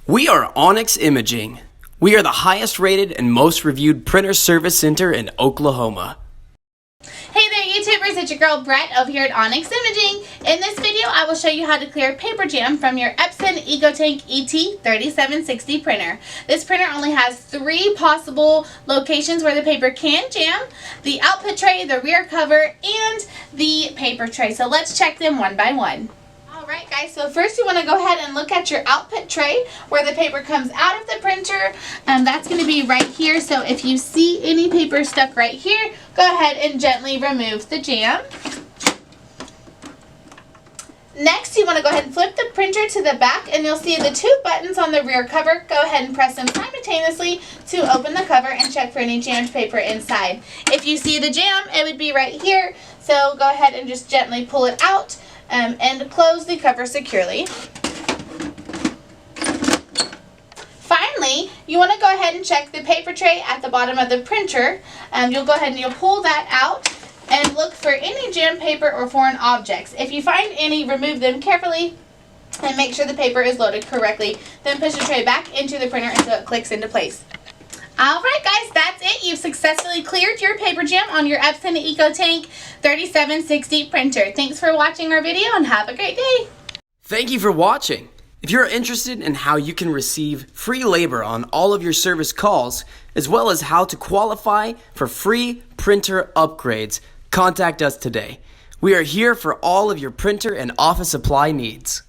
We are Onyx Imaging. We are the highest rated and most reviewed printer service center in Oklahoma. Hey there YouTubers, it's your girl Brett over here at Onyx Imaging. In this video I will show you how to clear paper jam from your Epson EcoTank ET-3760 printer. This printer only has 3 possible locations where the paper can jam: the output tray, the rear cover, and the paper tray. So let's check them one by one. Alright guys, so first you want to go ahead and look at your output tray where the paper comes out of the printer. That's going to be right here. So if you see any paper stuck right here, go ahead and gently remove the jam. Next, you want to go ahead and flip the printer to the back and you'll see the 2 buttons on the rear cover. Go ahead and press them simultaneously to open the cover and check for any jammed paper inside. If you see the jam, it would be right here. So go ahead and just gently pull it out and close the cover securely. Finally, you want to go ahead and check the paper tray at the bottom of the printer. You'll go ahead and you'll pull that out and look for any jammed paper or foreign objects. If you find any, remove them carefully and make sure the paper is loaded correctly. Then push the tray back into the printer until it clicks into place. Alright guys, that's it. You've successfully cleared your paper jam on your Epson EcoTank 3760 printer. Thanks for watching our video and have a great day. Thank you for watching. If you're interested in how you can receive free labor on all of your service calls, as well as how to qualify for free printer upgrades, contact us today. We are here for all of your printer and office supply needs.